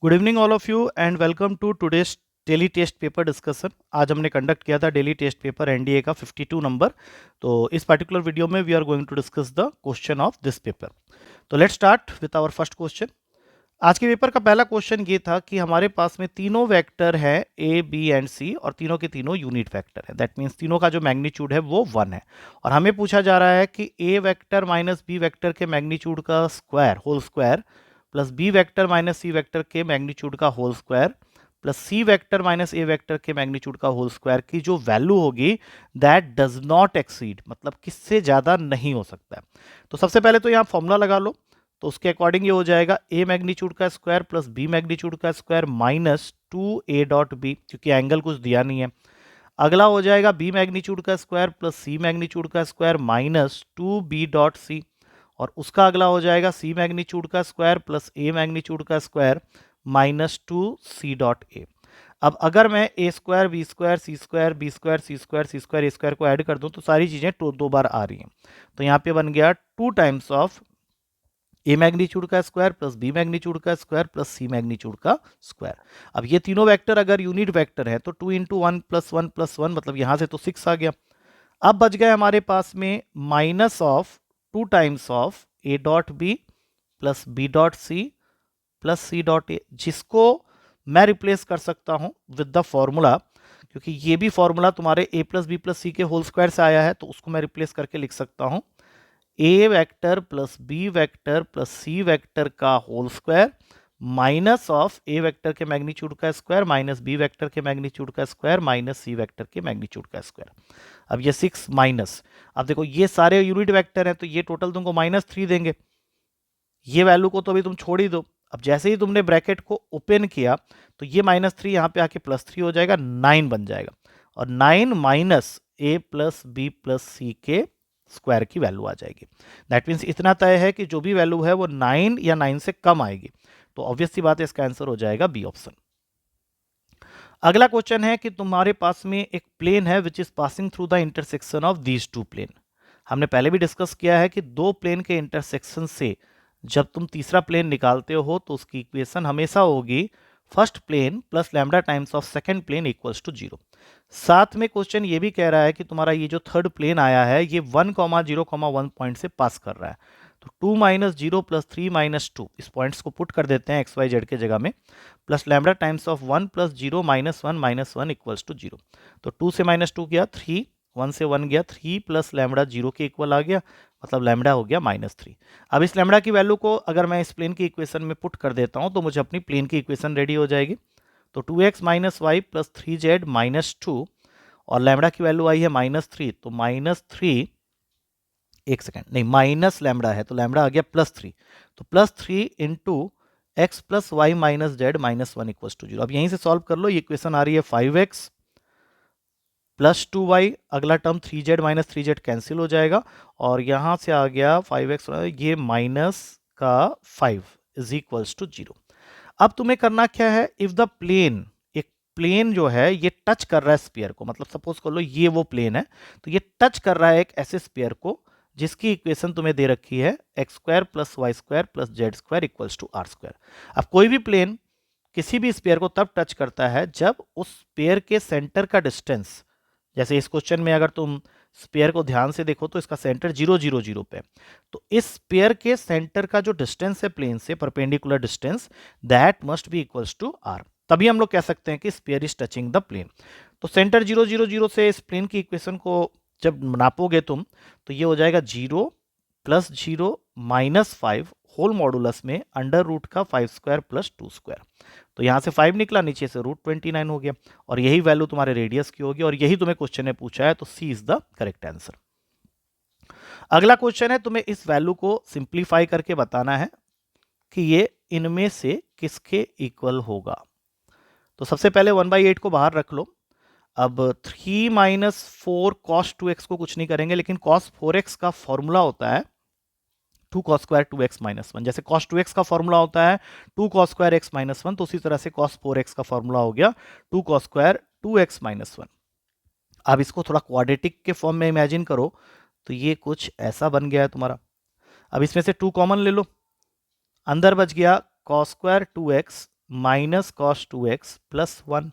Good evening all of you and welcome to today's daily test paper discussion. आज हमने conduct किया था daily test paper NDA का 52 number. तो इस पर्टिकुलर वीडियो में we are going to discuss the question of this paper. तो let's start with our first question. आज के पेपर का पहला क्वेश्चन ये था कि हमारे पास में तीनों वेक्टर है ए बी एंड सी और तीनों के तीनों यूनिट वेक्टर है। दैट मीन्स तीनों का जो मैग्नीट्यूड है वो 1 है और हमें पूछा जा रहा है कि A vector minus B vector के मैग्नीट्यूड का square whole square plus B vector minus C vector के मैग्नीट्यूड का whole square plus C vector minus A vector के मैग्नीट्यूड का होल स्क्वायर की जो वैल्यू होगी दैट डज नॉट एक्सीड, मतलब किससे ज्यादा नहीं हो सकता है। तो सबसे पहले तो यहाँ फॉर्मूला लगा लो। तो उसके अकॉर्डिंग ये हो जाएगा ए मैग्नीट्यूड का स्क्वायर प्लस बी मैग्नीट्यूड का square minus 2a dot B, क्योंकि एंगल कुछ दिया नहीं है। अगला हो जाएगा बी मैग्नीट्यूड का स्क्वायर प्लस सी मैग्नीट्यूड का square minus 2b dot C, और उसका अगला हो जाएगा सी मैग्नीट्यूड का स्क्वायर प्लस ए मैग्नीट्यूड का square minus 2c dot A. अब अगर मैं A square B square C square B square C square C square A square को ऐड कर दूं तो सारी चीजें दो बार आ रही हैं। तो यहाँ पे बन गया 2 टाइम्स ऑफ ए मैग्नीट्यूड का स्क्वायर प्लस बी मैग्नीट्यूड का स्क्वायर प्लस सी मैग्नीट्यूड का स्क्वायर। अब ये तीनों वेक्टर अगर यूनिट वेक्टर है तो 2 इंटू वन प्लस वन, मतलब यहां से तो 6 आ गया। अब बच गए हमारे पास में minus of 2 times of A dot B plus B dot C plus C dot A, जिसको मैं रिप्लेस कर सकता हूं विद द फॉर्मूला, क्योंकि ये भी फॉर्मूला तुम्हारे ए प्लस बी प्लस सी के होल स्क्वायर से आया है, तो उसको मैं रिप्लेस करके लिख सकता हूं A vector plus B vector plus C vector का whole square minus of A vector के मैग्नीट्यूड का स्क्वायर माइनस बी वेक्टर के मैग्नीट्यूड का स्क्वायर माइनस सी वेक्टर के मैग्नीट्यूड का स्क्वायर। अब ये 6 माइनस, अब देखो ये सारे यूनिट वेक्टर हैं तो ये टोटल तुमको -3 देंगे। ये वैल्यू को तो अभी तुम छोड़ ही दो। अब जैसे ही तुमने ब्रैकेट को ओपन किया तो ये -3 यहाँ पे आके +3 हो जाएगा, 9 बन जाएगा, और 9 माइनस ए प्लस बी प्लस सी के स्क्वायर की वैल्यू आ जाएगी। दैट मीन्स इतना तय है कि जो भी वैल्यू है वो 9 या 9 से कम आएगी। तो ऑब्वियस सी बात है, इसका आंसर हो जाएगा बी ऑप्शन। अगला क्वेश्चन है कि तुम्हारे पास में एक प्लेन है which is passing through the intersection of these two plane. हमने पहले भी डिस्कस किया है कि दो प्लेन के इंटरसेक्शन से जब तुम तीसरा प्लेन निकालते हो तो उसकी इक्वेशन हमेशा होगी first plane plus lambda times of second plane equals to 0। साथ में क्वेश्चन ये भी कह रहा है कि तुम्हारा ये जो थर्ड प्लेन आया है ये 1,0,1 पॉइंट से पास कर रहा है। तो 2 माइनस 0 प्लस 3 माइनस 2, इस पॉइंट्स को पुट कर देते हैं एक्स वाई जेड के जगह में, plus lambda times of 1 plus 0 minus one equals to 0। तो 2 से -2 गया 3, 1 से 1 गया 3 प्लस लैम्डा 0 के इक्वल आ गया, मतलब लैम्डा हो गया -3। अब इस लैम्डा की वैल्यू को अगर मैं इस प्लेन की इक्वेशन में पुट कर देता हूं तो मुझे अपनी प्लेन की इक्वेशन रेडी हो जाएगी। तो 2x minus Y plus 3z minus 2, और लैम्डा की वैल्यू आई है -3, तो -3, एक सेकेंड, नहीं माइनस लैम्डा है तो लैम्डा आ गया +3, तो +3 into X plus Y minus Z -1 equals to 0। अब यहीं से सॉल्व कर लो, ये इक्वेशन आ रही है 5x प्लस 2y, अगला term 3z minus 3z cancel हो जाएगा, और यहां से आ गया 5x, ये माइनस का 5 इज इक्वल्स टू 0। अब तुम्हें करना क्या है, इफ द प्लेन, एक प्लेन जो है ये टच कर रहा है स्फीयर को, मतलब सपोज कर लो ये वो प्लेन है, तो ये टच कर रहा है एक ऐसे स्फीयर को जिसकी इक्वेशन तुम्हें दे रखी है X square plus Y square plus Z square equals to R square. अब कोई भी प्लेन किसी भी स्फीयर को तब टच करता है जब उस स्फीयर के सेंटर का डिस्टेंस, जैसे इस क्वेश्चन में अगर तुम स्पेयर को ध्यान से देखो तो इसका सेंटर 0 0 0 पे, तो इस स्पेयर के सेंटर का जो डिस्टेंस है प्लेन से perpendicular distance, that must be equals to R, तभी हम लोग कह सकते हैं कि sphere is touching the plane. तो सेंटर 0 0 0 से इस प्लेन की इक्वेशन को जब नापोगे तुम तो ये हो जाएगा 0 प्लस 0 -5 होल मॉडुलस में अंडर रूट का 5 स्क्वायर प्लस 2 स्क्वायर। तो यहां से 5 निकला, नीचे से √29 हो गया, और यही वैल्यू तुम्हारे रेडियस की होगी, और यही तुम्हें क्वेश्चन ने पूछा है, तो सी इज द करेक्ट आंसर। अगला क्वेश्चन है, तुम्हें इस वैल्यू को सिंप्लीफाई करके बताना है कि ये इनमें से किसके इक्वल होगा। तो सबसे पहले 1/8 को बाहर रख लो। अब 3 माइनस 4 कॉस 2x को कुछ नहीं करेंगे, लेकिन कॉस 4x का फॉर्मूला होता है 2 कॉस स्क्वायर 2x माइनस 1। जैसे कॉस 2x का फॉर्मूला होता है 2 कॉस स्क्वायर x माइनस 1, तो उसी तरह से कॉस 4x का फॉर्मूला हो गया 2 कॉस स्क्वायर 2x माइनस 1। अब इसको थोड़ा क्वाड्रेटिक के फॉर्म में इमेजिन करो तो ये कुछ ऐसा बन गया है तुम्हारा। अब इसमें से 2 कॉमन ले लो, अंदर बच गया cos square 2x minus cos 2x plus 1,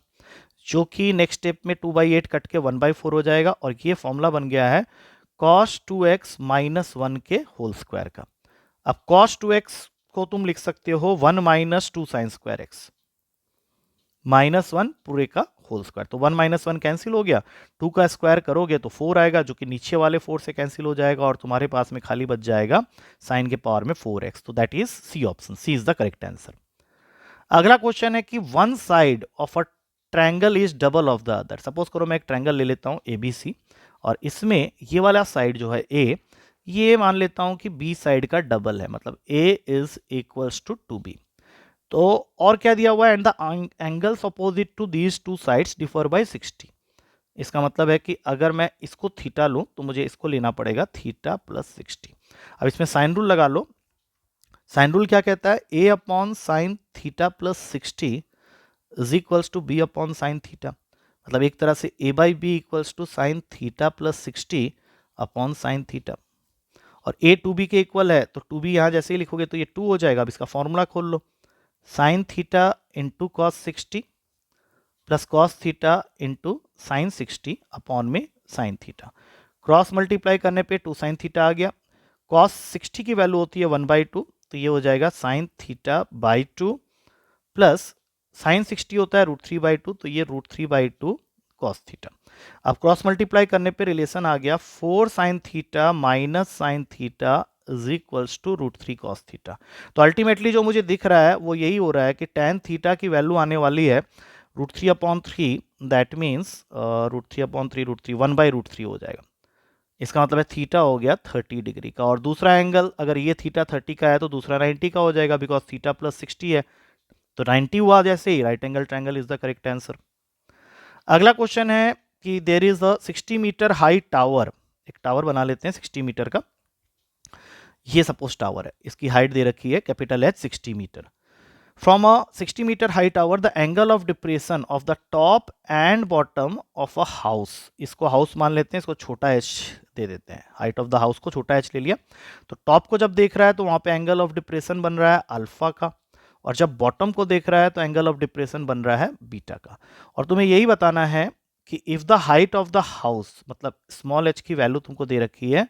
जो कि नेक्स्ट स्टेप में 2/8 कट के 1/4 हो जाएगा और ये फॉर्मूला बन गया है cos 2x माइनस 1 के होल स्क्वायर का। अब cos 2x को तुम लिख सकते हो 1 minus 2 sine square x, minus 1 पूरे का होल स्क्वायर। तो 1 माइनस 1 कैंसिल हो गया, 2 का स्क्वायर करोगे तो 4 आएगा, जो कि नीचे वाले 4 से कैंसिल हो जाएगा और तुम्हारे पास में खाली बच जाएगा साइन के पावर में 4x। तो that is C option, C is the correct answer. अगला क्वेश्चन है कि one side of a triangle is double of the other. Suppose करो मैं एक ट्रायंगल ले लेता हूं ABC और इसमें ये वाला साइड जो है A, ये मान लेता हूं कि B साइड का डबल है, मतलब A is equals to 2B। तो और क्या दिया हुआ है, and the angles opposite to these two sides differ by 60। इसका मतलब है कि अगर मैं इसको थीटा लूं तो मुझे इसको लेना पड़ेगा थीटा प्लस 60। अब इसमें साइन रूल लगा लो। साइन रूल क्या कहता है, A upon sine theta plus 60 is equals to B upon sine theta. मतलब एक तरह से A by B equals to sine theta plus 60 upon sine theta. और A 2B के इक्वल है तो 2B यहाँ जैसे ही लिखोगे तो ये 2 हो जाएगा। अब इसका फॉर्मूला खोल लो, sine theta into cos 60 plus cos theta into sine 60 upon में साइन थीटा। क्रॉस मल्टीप्लाई करने पे 2 साइन थीटा आ गया। कॉस 60 की वैल्यू होती है 1/2, तो ये हो जाएगा sine theta by 2 plus sine 60 होता है √3/2, तो ये √3/2 कॉस थीटा। अब क्रॉस मल्टीप्लाई करने पे रिलेशन आ गया 4 sine theta minus sine theta is equals to √3 cos theta. तो अल्टीमेटली जो मुझे दिख रहा है वो यही हो रहा है कि tan थीटा की वैल्यू आने वाली है √3/3, दैट मीन्स √3/3 √3 1/√3 हो जाएगा। इसका मतलब है थीटा हो गया 30 डिग्री का, और दूसरा एंगल अगर ये थीटा 30 का है तो दूसरा 90 का हो जाएगा, बिकॉज थीटा प्लस 60 है तो 90 हुआ जैसे ही, right angle triangle is the correct answer. अगला क्वेश्चन है कि there is a 60 metre high tower. एक टावर बना लेते हैं 60 मीटर का। ये सपोज टावर है, इसकी हाइट दे रखी है capital H 60 metre. From a 60 metre high tower the angle of depression of the top and bottom of a house, इसको हाउस मान लेते हैं, इसको छोटा h दे देते हैं, हाइट ऑफ द हाउस को छोटा h ले लिया। तो टॉप को जब देख रहा है तो वहां पे एंगल ऑफ डिप्रेशन बन रहा है अल्फा का, और जब बॉटम को देख रहा है तो एंगल ऑफ डिप्रेशन बन रहा है बीटा का। और तुम्हें यही बताना है कि if the height of the house, मतलब स्मॉल h की वैल्यू तुमको दे रखी है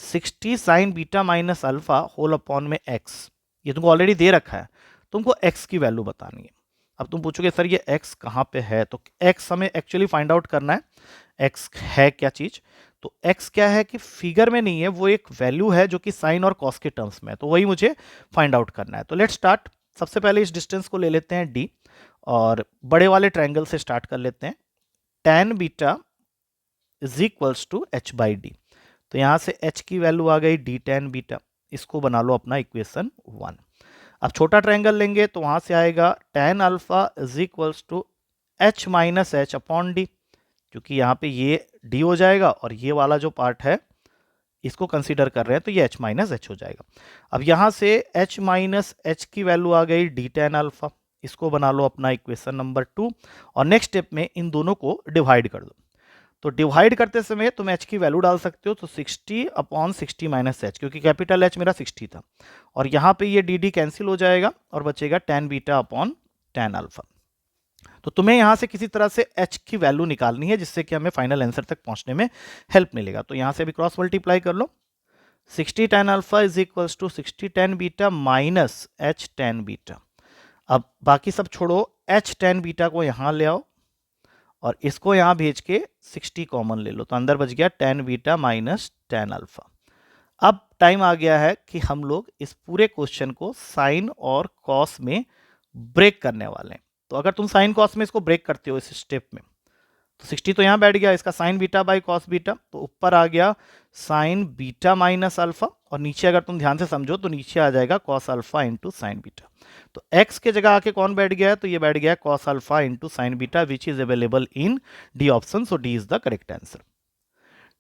60 sine beta minus alpha whole upon में x, ये तुमको ऑलरेडी दे रखा है, तुमको x की वैल्यू बतानी है। अब तुम पूछोगे सर ये x कहाँ पे है, तो x हमें एक्चुअली फाइंड आउट करना है x है क्या चीज। तो x क्या है कि फिगर में नहीं है, वो एक वैल्यू है जो कि साइन और कॉस के टर्म्स में है, तो वही मुझे फाइंड आउट करना है। तो लेट्स स्टार्ट। सबसे पहले इस डिस्टेंस को ले लेते हैं d और बड़े वाले ट्रायंगल से स्टार्ट कर लेते हैं। tan beta is equals to h by D. तो यहां से h की वैल्यू आ गई d tan बीटा, इसको बना लो अपना इक्वेशन 1। अब छोटा ट्रायंगल लेंगे तो वहां से आएगा tan alpha is equals to h minus H upon D, क्योंकि यहाँ पे ये d हो जाएगा और ये वाला जो पार्ट है इसको कंसीडर कर रहे हैं तो ये h माइनस एच हो जाएगा। अब यहाँ से h माइनस एच की वैल्यू आ गई d tan अल्फा, इसको बना लो अपना इक्वेशन नंबर 2 और नेक्स्ट स्टेप में इन दोनों को डिवाइड कर दो। तो डिवाइड करते समय तुम h की वैल्यू डाल सकते हो, तो 60 अपॉन 60 माइनस एच, क्योंकि कैपिटल H मेरा 60 था, और यहाँ पे ये डी कैंसिल हो जाएगा और बचेगा tan beta upon tan alpha. तो तुम्हें यहाँ से किसी तरह से h की वैल्यू निकालनी है जिससे कि हमें फाइनल आंसर तक पहुँचने में हेल्प मिलेगा। तो यहाँ से अभी क्रॉस मल्टीप्लाई कर लो, 60 tan alpha is equals to 60 tan beta minus h tan beta. अब बाकी सब छोड़ो, h tan बीटा को यहाँ ले आओ और इसको यहाँ भेज के 60 कॉमन ले लो, तो अंदर बच गया tan beta minus tan alpha. अब टाइम आ गया है कि हम लोग इस पूरे क्वेश्चन को साइन और कॉस में ब्रेक करने वाले हैं। तो अगर तुम साइन कॉस में इसको ब्रेक करते हो इस स्टेप में, तो 60 तो यहाँ बैठ गया, इसका sign beta by cos beta, तो ऊपर आ गया साइन बीटा माइनस अल्फा, और नीचे अगर तुम ध्यान से समझो तो नीचे आ जाएगा cos alpha into sine beta. तो x के जगह आके कौन बैठ गया है, तो ये बैठ गया cos alpha into sine beta which is available in D option, so D is the correct answer.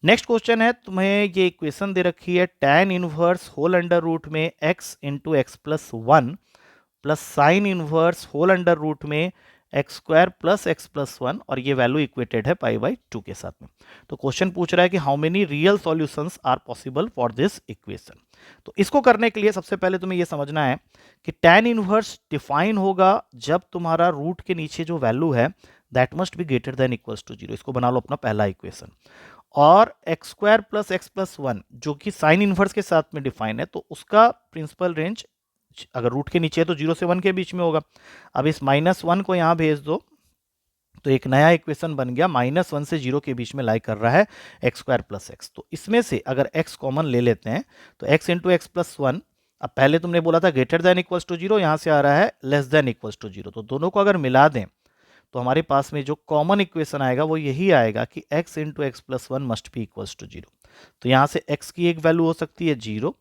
Next question है, तुम्हें ये इक्वेशन दे रखी है tan inverse whole under root में x into X plus 1 plus sine inverse whole under root में X square plus X plus one, और ये वैल्यू इक्वेटेड है पाई बाई 2 के साथ में। तो क्वेश्चन पूछ रहा है कि how many real solutions are possible for this equation. तो इसको करने के लिए सबसे पहले तुम्हें ये समझना है कि tan इनवर्स डिफाइन होगा जब तुम्हारा रूट के नीचे जो वैल्यू है that must be greater than equals to 0। इसको बना लो अपना पहला इक्वेशन। और X square plus X plus one जो कि साइन इनवर्स के साथ में डिफाइन है, तो उसका प्रिंसिपल रेंज अगर रूट के नीचे है तो 0 से 1 के बीच में होगा। अब इस -1 को यहाँ भेज दो तो एक नया इक्वेशन बन गया, -1 से 0 के बीच में लाई कर रहा है एक्स स्क्वायर प्लस एक्स। तो इसमें से अगर x कॉमन ले लेते हैं तो x into X plus one, अब पहले तुमने बोला था ग्रेटर देन इक्वल्स टू 0, यहाँ से आ रहा है लेस देन इक्वल्स टू 0। तो दोनों को अगर मिला दें तो हमारे पास में जो कॉमन इक्वेशन आएगा वो यही आएगा कि x into X plus one must be equals to 0। तो यहाँ से x की एक वैल्यू हो सकती है 0,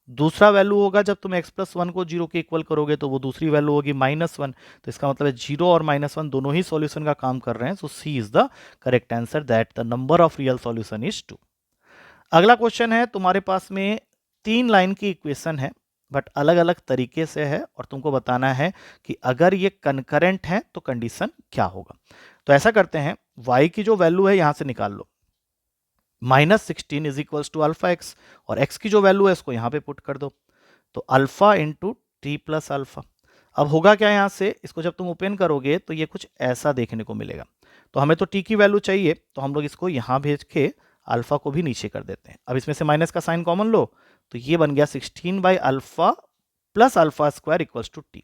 दूसरा वैल्यू होगा जब तुम x प्लस वन को 0 के इक्वल करोगे तो वो दूसरी वैल्यू होगी -1। तो इसका मतलब है 0 और -1 दोनों ही सॉल्यूशन का काम कर रहे हैं। So C is the correct answer, that the number of real solution is 2। अगला क्वेश्चन है, तुम्हारे पास में 3 लाइन की इक्वेशन है बट अलग अलग तरीके से है, और तुमको बताना है कि अगर ये कंकरेंट है तो कंडीशन क्या होगा। तो ऐसा करते हैं, y की जो वैल्यू है यहां से निकाल लो, -16 is equals to alpha X, और x की जो वैल्यू है इसको यहाँ पे पुट कर दो, तो alpha into T plus alpha. अब होगा क्या, यहाँ से इसको जब तुम ओपन करोगे तो ये कुछ ऐसा देखने को मिलेगा। तो हमें तो टी की वैल्यू चाहिए, तो हम लोग इसको यहाँ भेज के अल्फा को भी नीचे कर देते हैं। अब इसमें से माइनस का साइन कॉमन लो, तो ये बन गया 16 by alpha plus alpha square equals to T.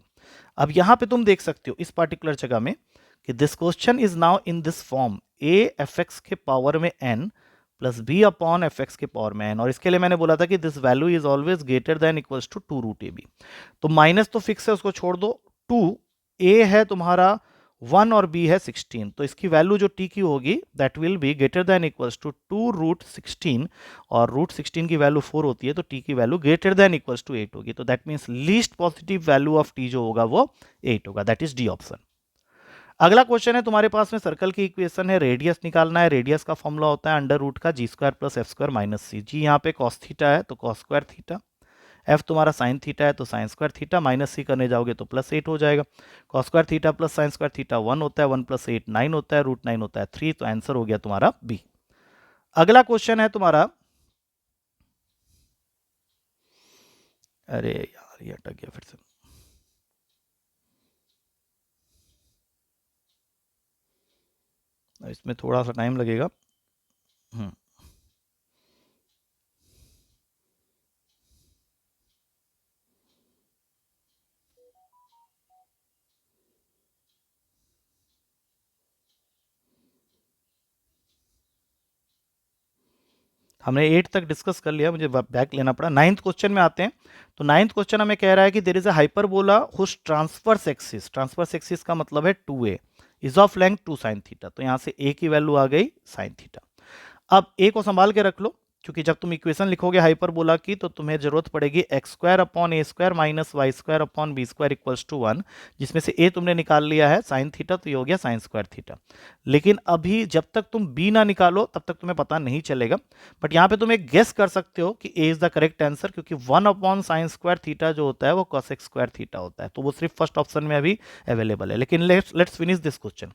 अब यहाँ पे तुम देख सकते हो इस पार्टिकुलर जगह में कि this question is now in this form, a F X के पावर में n plus B upon F X के पावर में n, और इसके लिए मैंने बोला था कि this value is always greater than equals to 2 root A B. तो माइनस तो फिक्स है, उसको छोड़ दो, 2 a है तुम्हारा 1 और b है 16, तो इसकी वैल्यू जो t की होगी that will be greater than equals to 2 root 16, और रूट 16 की वैल्यू 4 होती है तो t की value greater than equals to 8 होगी। तो that means least positive value of t जो होगा वो 8 होगा, दैट इज डी ऑप्शन। अगला क्वेश्चन है, तुम्हारे पास में सर्कल की इक्वेशन है, रेडियस निकालना है। रेडियस का फॉर्मूला होता है अंडर रूट का G square plus F square minus C. G यहाँ पे कॉस थीटा है तो कॉस स्क्वायर थीटा, एफ तुम्हारा साइन थीटा है तो sine square theta, minus C करने जाओगे तो +8 हो जाएगा। Cos square theta plus sine square theta 1 होता है, 1 + 8 9 होता है, रूट 9 होता है 3, तो आंसर हो गया तुम्हारा बी। अगला क्वेश्चन है तुम्हारा, अरे यार ये अटक गया फिर से, इसमें थोड़ा सा टाइम लगेगा। हमने 8 तक डिस्कस कर लिया, मुझे बैक लेना पड़ा। 9th क्वेश्चन में आते हैं। तो 9th क्वेश्चन हमें कह रहा है कि there is a hyperbola whose transverse axis का मतलब है 2a is of length 2 sin theta. तो यहाँ से a की वैल्यू आ गई sin थीटा। अब a को संभाल के रख लो, क्योंकि जब तुम इक्वेशन लिखोगे हाइपरबोला की तो तुम्हें जरूरत पड़ेगी X square upon A square minus Y square upon B square equals to 1, जिसमें से a तुमने निकाल लिया है साइन थीटा, तो ये हो गया साइन स्क्वायर थीटा। लेकिन अभी जब तक तुम b ना निकालो तब तक तुम्हें पता नहीं चलेगा, बट यहाँ पे तुम एक गेस कर सकते हो कि a is the correct answer, क्योंकि 1 अपॉन साइन स्क्वायर थीटा जो होता है वो कॉसेक स्क्वायर थीटा होता है, तो वो सिर्फ फर्स्ट ऑप्शन में अभी अवेलेबल है। लेकिन लेट्स फिनिश दिस क्वेश्चन।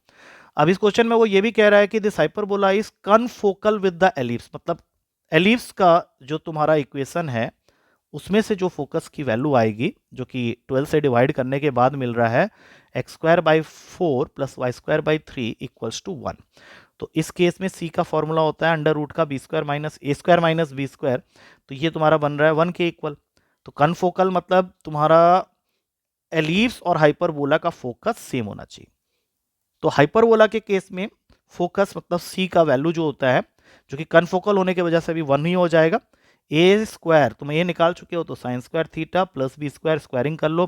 अब इस क्वेश्चन में वो ये भी कह रहा है कि this hyperbola is confocal with the ellipse, मतलब एलिप्स का जो तुम्हारा इक्वेशन है उसमें से जो फोकस की वैल्यू आएगी, जो कि 12 से डिवाइड करने के बाद मिल रहा है X square by 4 plus Y square by 3 equals to 1। तो इस केस में सी का फॉर्मूला होता है अंडर रूट का बी स्क्वायर माइनस ए स्क्वायर माइनस बी स्क्वायर, तो ये तुम्हारा बन रहा है 1 के इक्वल। तो कनफोकल मतलब तुम्हारा एलिप्स और हाइपरबोला का फोकस सेम होना चाहिए। तो हाइपरबोला के केस में फोकस मतलब सी का वैल्यू जो होता है, जो कि कनफोकल होने की वजह से भी 1 ही हो जाएगा। ए स्क्वायर तुम ये निकाल चुके हो तो sine square theta plus B square, squaring कर लो,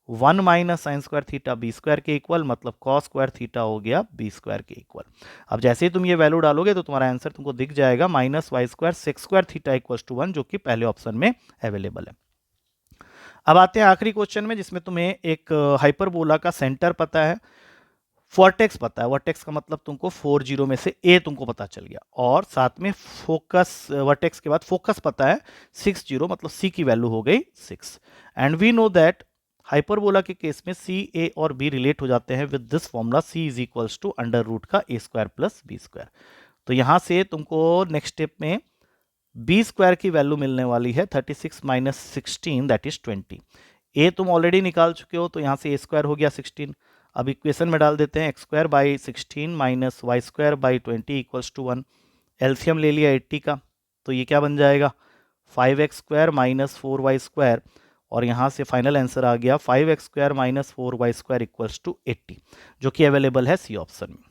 1 minus sine square theta B square के इक्वल, मतलब कॉस स्क्वायर थीटा हो गया बी स्क्वायर के इक्वल। अब जैसे ही तुम ये वैल्यू डालोगे तो तुम्हारा आंसर तुमको दिख जाएगा minus Y square sec square theta equals to 1, जो कि पहले ऑप्शन में अवेलेबल है। अब आते हैं आखिरी क्वेश्चन में, जिसमें तुम्हें एक हाइपरबोला का सेंटर पता है, वर्टेक्स पता है, वर्टेक्स का मतलब तुमको 4 0 में से ए तुमको पता चल गया, और साथ में फोकस वर्टेक्स के बाद फोकस पता है 6 0, मतलब सी की वैल्यू हो गई 6। And we know that hyperbola के केस में सी, ए और बी रिलेट हो जाते हैं with this formula C is equals to under root का A square plus B square. तो यहाँ से तुमको नेक्स्ट स्टेप में बी स्क्वायर की वैल्यू मिलने वाली है 36 माइनस 16 दैट इज 20। ए तुम ऑलरेडी निकाल चुके हो तो यहाँ से ए स्क्वायर हो गया 16। अब इक्वेशन में डाल देते हैं X square by 16 minus Y square by 20 equals to 1। LCM ले लिया 80 का, तो ये क्या बन जाएगा 5x square minus 4y square, और यहाँ से फाइनल आंसर आ गया 5x square minus 4y square equals to 80, जो कि अवेलेबल है सी ऑप्शन में।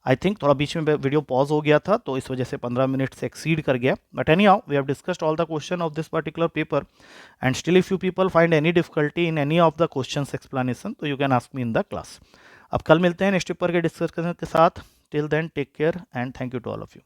आई थिंक थोड़ा बीच में वीडियो पॉज हो गया था तो इस वजह से 15 मिनट से एक्सीड कर गया, but anyhow we have discussed all the question of this particular paper and still if you people find any difficulty in any of the questions explanation तो you can ask me in the class. अब कल मिलते हैं next paper के discussion के साथ। Till then take care and thank you to all of you.